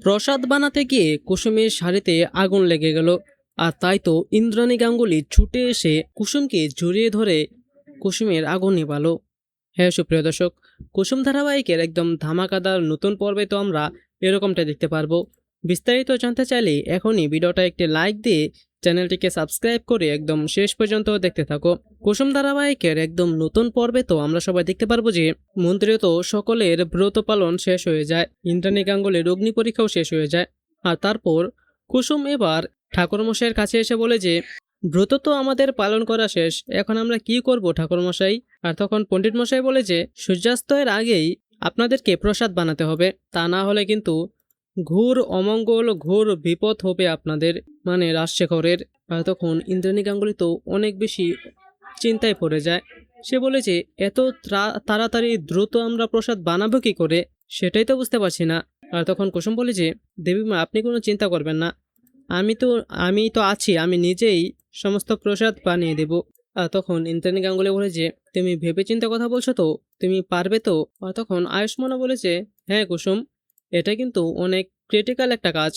প্রসাদ বানাতে গিয়ে কুসুমের শাড়িতে আগুন লেগে গেল। আর তাই তো ইন্দ্রাণী গাঙ্গুলি ছুটে এসে কুসুমকে জড়িয়ে ধরে কুসুমের আগুন নিভালো। হ্যাঁ সুপ্রিয় দর্শক, কুসুম ধারাবাহিকের একদম ধামাকাদার নতুন পর্বে তো আমরা এরকমটা দেখতে পারবো। বিস্তারিত জানতে চাইলে এখনই ভিডিওটা একটি লাইক দিয়ে চ্যানেলটিকে সাবস্ক্রাইব করে একদম শেষ পর্যন্ত দেখতে থাকো। কুসুম ধারাবাহিকের একদম নতুন পর্বে তো আমরা সবাই দেখতে পারবো যে মন্দিরে তো সকলের ব্রত পালন শেষ হয়ে যায়, ইন্দ্রাণী গাঙ্গুলির অগ্নি পরীক্ষাও শেষ হয়ে যায়। আর তারপর কুসুম এবার ঠাকুরমশাইয়ের কাছে এসে বলে যে ব্রত তো আমাদের পালন করা শেষ, এখন আমরা কি করব ঠাকুরমশাই? আর তখন পণ্ডিত মশাই বলে যে সূর্যাস্তের আগেই আপনাদেরকে প্রসাদ বানাতে হবে, তা না হলে কিন্তু ঘোর অমঙ্গল ঘোর বিপদ হবে আপনাদের, মানে রাজশেখরের। আর তখন ইন্দ্রাণী গাঙ্গুলি তো অনেক বেশি চিন্তায় পড়ে যায়। সে বলে যে এত তাড়াতাড়ি দ্রুত আমরা প্রসাদ বানাবো কি করে, সেটাই তো বুঝতে পারছি না। আর তখন কুসুম বলে যে দেবীমা আপনি কোনো চিন্তা করবেন না, আমি তো আছি, আমি নিজেই সমস্ত প্রসাদ বানিয়ে দেব। আর তখন ইন্দ্রাণী গাঙ্গুলি বলে যে তুমি ভেবে চিন্তা কথা বলছো তো, তুমি পারবে তো? আর তখন আয়ুষ্মানও বলেছে হ্যাঁ কুসুম, এটা কিন্তু অনেক ক্রিটিক্যাল একটা কাজ,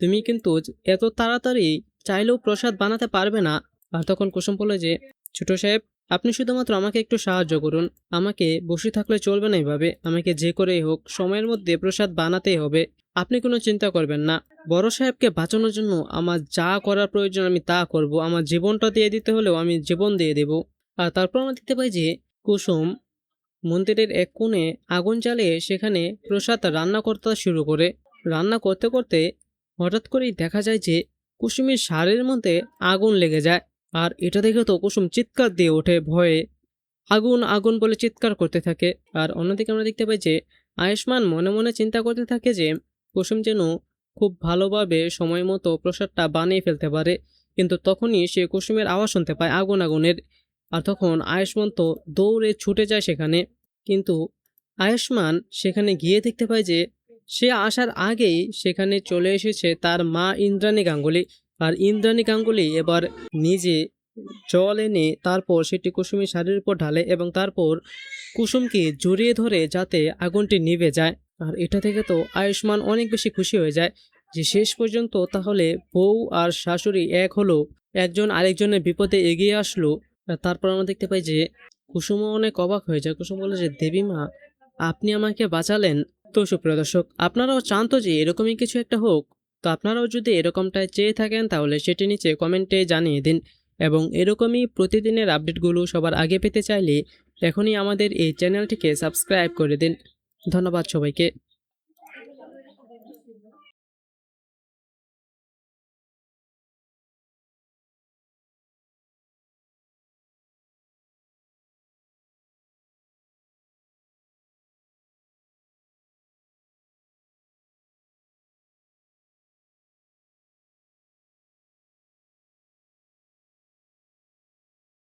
তুমি কিন্তু এত তাড়াতাড়ি চাইলেও প্রসাদ বানাতে পারবে না। আর তখন কুসুম বলে যে ছোট সাহেব, আপনি শুধুমাত্র আমাকে একটু সাহায্য করুন, আমাকে বসে থাকলে চলবে না, এইভাবে আমাকে যে করেই হোক সময়ের মধ্যে প্রসাদ বানাতেই হবে, আপনি কোনো চিন্তা করবেন না। বড় সাহেবকে বাঁচানোর জন্য আমার যা করার প্রয়োজন আমি তা করব, আমার জীবনটা দিয়ে দিতে হলেও আমি জীবন দিয়ে দেব। আর তারপর আমরা দেখতে পাই যে কুসুম মন্দিরের এক কোণে আগুন জ্বালিয়ে সেখানে প্রসাদ রান্না করতে শুরু করে। রান্না করতে করতে হঠাৎ করেই দেখা যায় যে কুসুমের শাড়ির মধ্যে আগুন লেগে যায়। আর এটা দেখে তো কুসুম চিৎকার দিয়ে ওঠে ভয়ে, আগুন আগুন বলে চিৎকার করতে থাকে। আর অন্যদিকে আমরা দেখতে পাই যে আয়ুষ্মান মনে মনে চিন্তা করতে থাকে যে কুসুম যেন খুব ভালোভাবে সময় মতো প্রসাদটা বানিয়ে ফেলতে পারে। কিন্তু তখনই সে কুসুমের আওয়াজ শুনতে পায় আগুনের। আর তখন আয়ুষ্মান তো দৌড়ে ছুটে যায় সেখানে। কিন্তু আয়ুষ্মান সেখানে গিয়ে দেখতে পায় যে সে আসার আগেই সেখানে চলে এসেছে তার মা ইন্দ্রাণী গাঙ্গুলি। আর ইন্দ্রাণী গাঙ্গুলি এবার নিজে জল এনে তারপর সেটি কুসুমের শাড়ির উপর ঢালে এবং তারপর কুসুমকে জড়িয়ে ধরে যাতে আগুনটি নিভে যায়। আর এটা থেকে তো আয়ুষ্মান অনেক বেশি খুশি হয়ে যায় যে শেষ পর্যন্ত তাহলে বউ আর শাশুড়ি এক হলো, একজন আরেকজনের বিপদে এগিয়ে আসলো। আর তারপর আমরা দেখতে পাই যে কুসুমও অনেক অবাক হয়ে যায়। কুসুম বলে যে দেবীমা আপনি আমাকে বাঁচালেন। তো সুপ্রিয় দর্শক, আপনারাও চান তো যে এরকমই কিছু একটা হোক? তো আপনারাও যদি এরকমটাই চেয়ে থাকেন তাহলে সেটি নিচে কমেন্টে জানিয়ে দিন। এবং এরকমই প্রতিদিনের আপডেটগুলো সবার আগে পেতে চাইলে এখনই আমাদের এই চ্যানেলটিকে সাবস্ক্রাইব করে দিন। ধন্যবাদ সবাইকে।